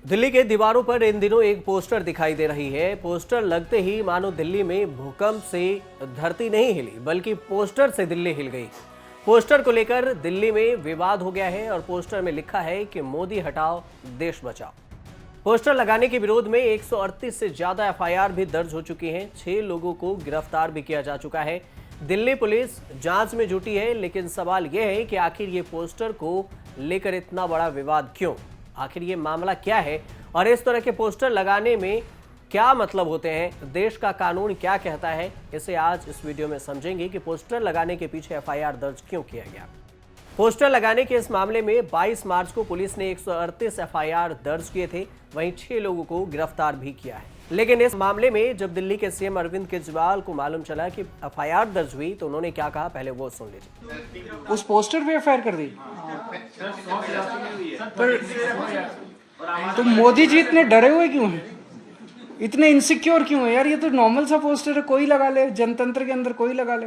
दिल्ली के दीवारों पर इन दिनों एक पोस्टर दिखाई दे रही है। पोस्टर लगते ही मानो दिल्ली में भूकंप से धरती नहीं हिली, बल्कि पोस्टर से दिल्ली हिल गई। पोस्टर को लेकर दिल्ली में विवाद हो गया है और पोस्टर में लिखा है कि मोदी हटाओ देश बचाओ। पोस्टर लगाने के विरोध में 138 से ज्यादा एफआईआर भी दर्ज हो चुकी हैं। 6 लोगों को गिरफ्तार भी किया जा चुका है। दिल्ली पुलिस जांच में जुटी है, लेकिन सवाल यह है कि आखिर ये पोस्टर को लेकर इतना बड़ा विवाद क्यों? आखिर ये मामला क्या है और इस तरह के पोस्टर लगाने में क्या मतलब होते हैं? देश का कानून क्या कहता है? इसे आज इस वीडियो में समझेंगे कि पोस्टर लगाने के पीछे एफआईआर दर्ज क्यों किया गया। पोस्टर लगाने के इस मामले में 22 मार्च को पुलिस ने 138 एफआईआर दर्ज किए थे, वहीं 6 लोगों को गिरफ्तार भी किया है। लेकिन इस मामले में जब दिल्ली के सीएम अरविंद केजरीवाल को मालूम चला कि एफआईआर दर्ज हुई तो उन्होंने क्या कहा, पहले वो सुन लीजिए। उस पोस्टर पे एफआईआर कर दी। पर तो मोदी जी इतने डरे हुए क्यों हैं? इतने इनसिक्योर क्यों है यार? ये तो नॉर्मल सा पोस्टर है, कोई लगा ले, जनतंत्र के अंदर कोई लगा ले।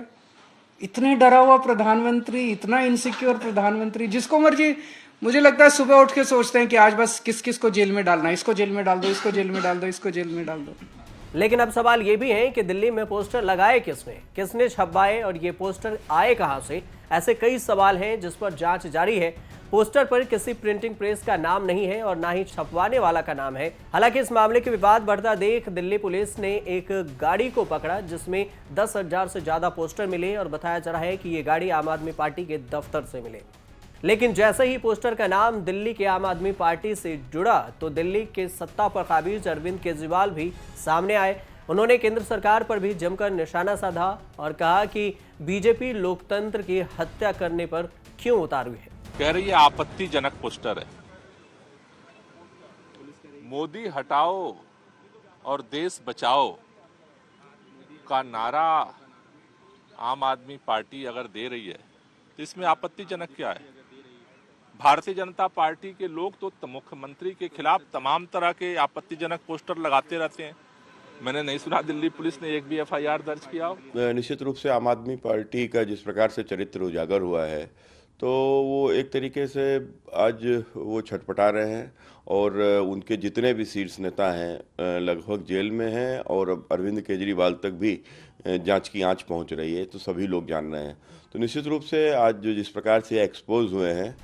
इतने डरा हुआ प्रधानमंत्री, इतना इनसिक्योर प्रधानमंत्री, जिसको मर्जी, मुझे लगता है सुबह उठ के सोचते हैं कि आज बस किस किस को जेल में डालना है, इसको जेल में डाल दो, इसको जेल में डाल दो, इसको जेल में डाल दो। लेकिन अब सवाल ये भी है कि दिल्ली में पोस्टर लगाए किसने छपवाए और ये पोस्टर आए कहां से? ऐसे कई सवाल हैं जिस पर जांच जारी है। पोस्टर पर किसी प्रिंटिंग प्रेस का नाम नहीं है और ना ही छपवाने वाला का नाम है। हालांकि इस मामले के विवाद बढ़ता देख दिल्ली पुलिस ने एक गाड़ी को पकड़ा जिसमें 10,000 से ज्यादा पोस्टर मिले और बताया जा रहा है कि ये गाड़ी आम आदमी पार्टी के दफ्तर से मिले। लेकिन जैसे ही पोस्टर का नाम दिल्ली के आम आदमी पार्टी से जुड़ा तो दिल्ली के सत्ता पर काबिज अरविंद केजरीवाल भी सामने आए। उन्होंने केंद्र सरकार पर भी जमकर निशाना साधा और कहा कि बीजेपी लोकतंत्र की हत्या करने पर क्यों उतारू है। कह रही है आपत्तिजनक पोस्टर है। मोदी हटाओ और देश बचाओ का नारा आम आदमी पार्टी अगर दे रही है तो इसमें आपत्तिजनक क्या है? भारतीय जनता पार्टी के लोग तो मुख्यमंत्री के खिलाफ तमाम तरह के आपत्तिजनक पोस्टर लगाते रहते हैं। मैंने नहीं सुना दिल्ली पुलिस ने एक भी एफआईआर दर्ज किया हो। निश्चित रूप से आम आदमी पार्टी का जिस प्रकार से चरित्र उजागर हुआ है तो वो एक तरीके से आज वो छटपटा रहे हैं और उनके जितने भी शीर्ष नेता हैं लगभग जेल में हैं और अरविंद केजरीवाल तक भी जांच की आंच पहुंच रही है, तो सभी लोग जान रहे हैं। तो निश्चित रूप से आज जो जिस प्रकार से एक्सपोज हुए हैं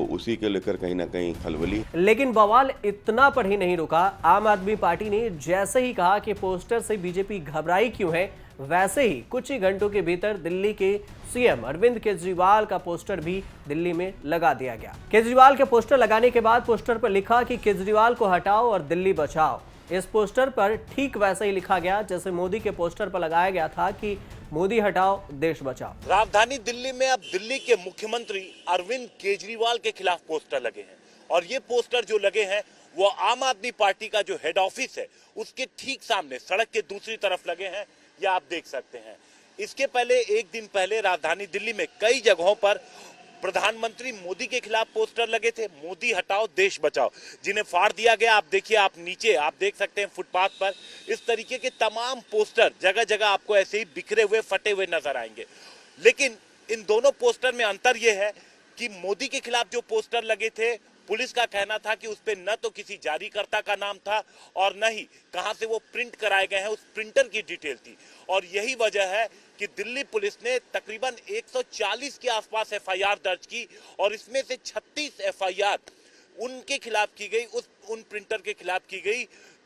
उसी के लेकर कहीं ना कहीं खलबली। लेकिन बवाल इतना पर ही नहीं रुका। आम आदमी पार्टी ने जैसे ही कहा कि पोस्टर से बीजेपी घबराई क्यों है, वैसे ही कुछ ही घंटों के भीतर दिल्ली के सीएम अरविंद केजरीवाल का पोस्टर भी दिल्ली में लगा दिया गया। केजरीवाल के पोस्टर लगाने के बाद पोस्टर पर लिखा कि केजरीवाल को हटाओ और दिल्ली बचाओ। इस पोस्टर पर ठीक वैसा ही लिखा गया जैसे मोदी के पोस्टर पर लगाया गया था कि मोदी हटाओ देश बचाओ। राजधानी दिल्ली में अब दिल्ली के मुख्यमंत्री अरविंद केजरीवाल के खिलाफ पोस्टर लगे हैं और ये पोस्टर जो लगे हैं वो आम आदमी पार्टी का जो हेड ऑफिस है उसके ठीक सामने सड़क के दूसरी तरफ लगे हैं। यह आप देख सकते हैं। इसके पहले एक दिन पहले राजधानी दिल्ली में कई जगहों पर प्रधानमंत्री मोदी के खिलाफ पोस्टर लगे थे, मोदी हटाओ देश बचाओ, जिन्हें फाड़ दिया गया। आप देखिए, आप नीचे आप देख सकते हैं फुटपाथ पर इस तरीके के तमाम पोस्टर जगह जगह आपको ऐसे ही बिखरे हुए फटे हुए नजर आएंगे। लेकिन इन दोनों पोस्टर में अंतर यह है कि मोदी के खिलाफ जो पोस्टर लगे थे पुलिस का कहना था कि उस पे न तो किसी जारीकर्ता का नाम था और न ही कहां से वो प्रिंट कराए गए हैं उस प्रिंटर की डिटेल थी। और यही वजह है कि दिल्ली पुलिस ने तकरीबन 140 के आसपास एफआईआर दर्ज की और इसमें से 36 एफआईआर उनके खिलाफ की गई, उन प्रिंटर के खिलाफ की गई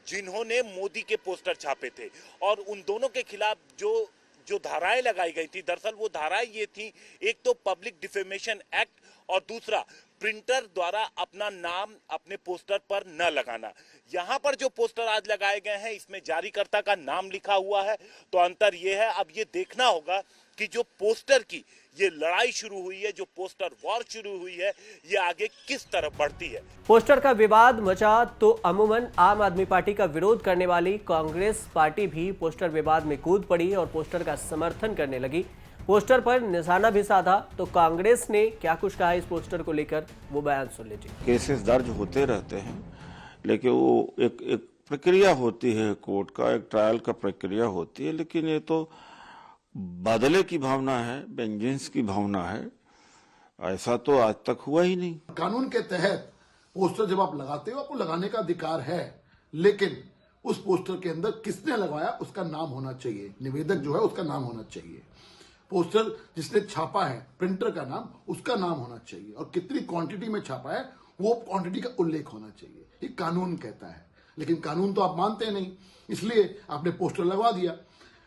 जिन्होंने मोदी के पोस्टर छापे थे। और उन दोनों के खिलाफ जो धाराएं लगाई गई थी, दरअसल वो धाराएं ये थी, एक तो पब्लिक डिफेमेशन एक्ट और दूसरा प्रिंटर द्वारा अपना नाम अपने पोस्टर पर न लगाना। यहाँ पर जो पोस्टर आज लगाए गए हैं इसमें जारीकर्ता का नाम लिखा हुआ है। तो अंतर ये है, अब ये देखना होगा कि जो पोस्टर की ये लड़ाई शुरू हुई है, जो पोस्टर वॉर शुरू हुई है, ये आगे किस तरफ बढ़ती है। पोस्टर का विवाद मचा तो अमूमन आम आदमी पार्टी का विरोध करने वाली कांग्रेस पार्टी भी पोस्टर विवाद में कूद पड़ी और पोस्टर का समर्थन करने लगी। पोस्टर पर निशाना भी साधा। तो कांग्रेस ने क्या कुछ कहा इस पोस्टर को लेकर, वो बयान सुन लीजिए। केसेस दर्ज होते रहते हैं, लेकिन वो एक प्रक्रिया होती है, कोर्ट का एक ट्रायल का प्रक्रिया होती है। लेकिन ये तो बदले की भावना है, वेंजेंस की भावना है। ऐसा तो आज तक हुआ ही नहीं। कानून के तहत पोस्टर जब आप लगाते हो आपको लगाने का अधिकार है, लेकिन उस पोस्टर के अंदर किसने लगवाया उसका नाम होना चाहिए, निवेदक जो है उसका नाम होना चाहिए। पोस्टर जिसने छापा है, प्रिंटर का नाम, उसका नाम होना चाहिए, और कितनी क्वांटिटी में छापा है वो क्वांटिटी का उल्लेख होना चाहिए। ये कानून कहता है, लेकिन कानून तो आप मानते नहीं, इसलिए आपने पोस्टर लगवा दिया।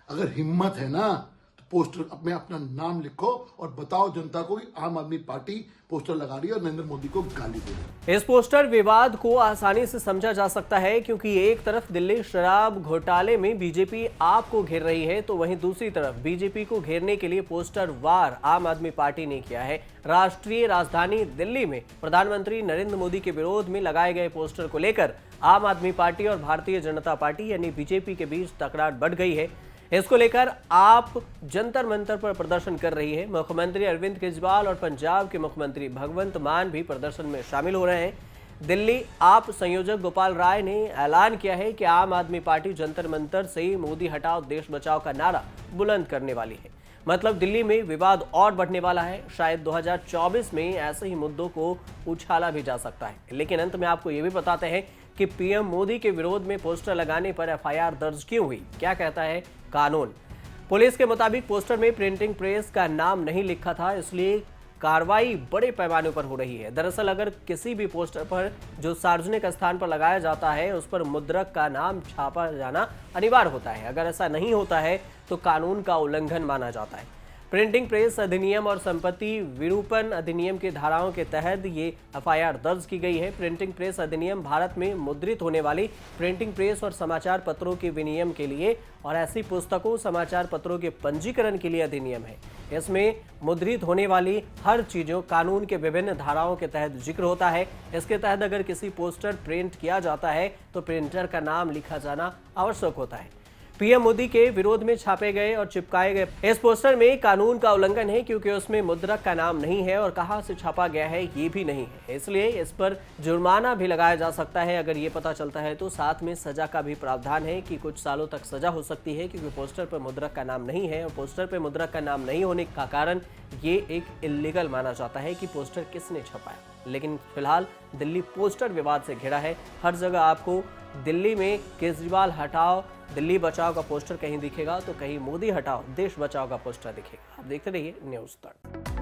अगर हिम्मत है ना तो पोस्टर में अपना नाम लिखो और बताओ जनता को कि आम आदमी पार्टी पोस्टर लगा रही है और नरेंद्र मोदी को गाली दे रही है। इस पोस्टर विवाद को आसानी से समझा जा सकता है, क्योंकि एक तरफ दिल्ली शराब घोटाले में बीजेपी आप को घेर रही है, तो वहीं दूसरी तरफ बीजेपी को घेरने के लिए पोस्टर वार आम आदमी पार्टी ने किया है। राष्ट्रीय राजधानी दिल्ली में प्रधानमंत्री नरेंद्र मोदी के विरोध में लगाए गए पोस्टर को लेकर आम आदमी पार्टी और भारतीय जनता पार्टी यानी बीजेपी के बीच तकरार बढ़ गई है। इसको लेकर आप जंतर मंतर पर प्रदर्शन कर रही है। मुख्यमंत्री अरविंद केजरीवाल और पंजाब के मुख्यमंत्री भगवंत मान भी प्रदर्शन में शामिल हो रहे हैं। दिल्ली आप संयोजक गोपाल राय ने ऐलान किया है कि आम आदमी पार्टी जंतर मंतर से मोदी हटाओ देश बचाओ का नारा बुलंद करने वाली है। मतलब दिल्ली में विवाद और बढ़ने वाला है। शायद 2024 में ऐसे ही मुद्दों को उछाला भी जा सकता है। लेकिन अंत में आपको ये भी बताते हैं कि पीएम मोदी के विरोध में पोस्टर लगाने पर एफआईआर दर्ज क्यों हुई, क्या कहता है कानून। पुलिस के मुताबिक पोस्टर में प्रिंटिंग प्रेस का नाम नहीं लिखा था, इसलिए कार्रवाई बड़े पैमाने पर हो रही है। दरअसल अगर किसी भी पोस्टर पर जो सार्वजनिक स्थान पर लगाया जाता है उस पर मुद्रक का नाम छापा जाना अनिवार्य होता है। अगर ऐसा नहीं होता है तो कानून का उल्लंघन माना जाता है। प्रिंटिंग प्रेस अधिनियम और संपत्ति विरूपण अधिनियम के धाराओं के तहत ये एफआईआर दर्ज की गई है। प्रिंटिंग प्रेस अधिनियम भारत में मुद्रित होने वाली प्रिंटिंग प्रेस और समाचार पत्रों के विनियम के लिए और ऐसी पुस्तकों समाचार पत्रों के पंजीकरण के लिए अधिनियम है। इसमें मुद्रित होने वाली हर चीजों कानून के विभिन्न धाराओं के तहत जिक्र होता है। इसके तहत अगर किसी पोस्टर प्रिंट किया जाता है तो प्रिंटर का नाम लिखा जाना आवश्यक होता है। पीएम मोदी के विरोध में छापे गए और चिपकाए गए इस पोस्टर में कानून का उल्लंघन है, क्योंकि उसमें मुद्रक का नाम नहीं है और कहां से छापा गया है ये भी नहीं है। इसलिए इस पर जुर्माना भी लगाया जा सकता है अगर ये पता चलता है तो। साथ में सजा का भी प्रावधान है कि कुछ सालों तक सजा हो सकती है, क्योंकि पोस्टर पर मुद्रक का नाम नहीं है और पोस्टर पर मुद्रक का नाम नहीं होने का कारण ये एक इल्लीगल माना जाता है कि पोस्टर किसने छपाया। लेकिन फिलहाल दिल्ली पोस्टर विवाद से घिरा है। हर जगह आपको दिल्ली में केजरीवाल हटाओ दिल्ली बचाओ का पोस्टर कहीं दिखेगा तो कहीं मोदी हटाओ देश बचाओ का पोस्टर दिखेगा। आप देखते रहिए न्यूज़ तक।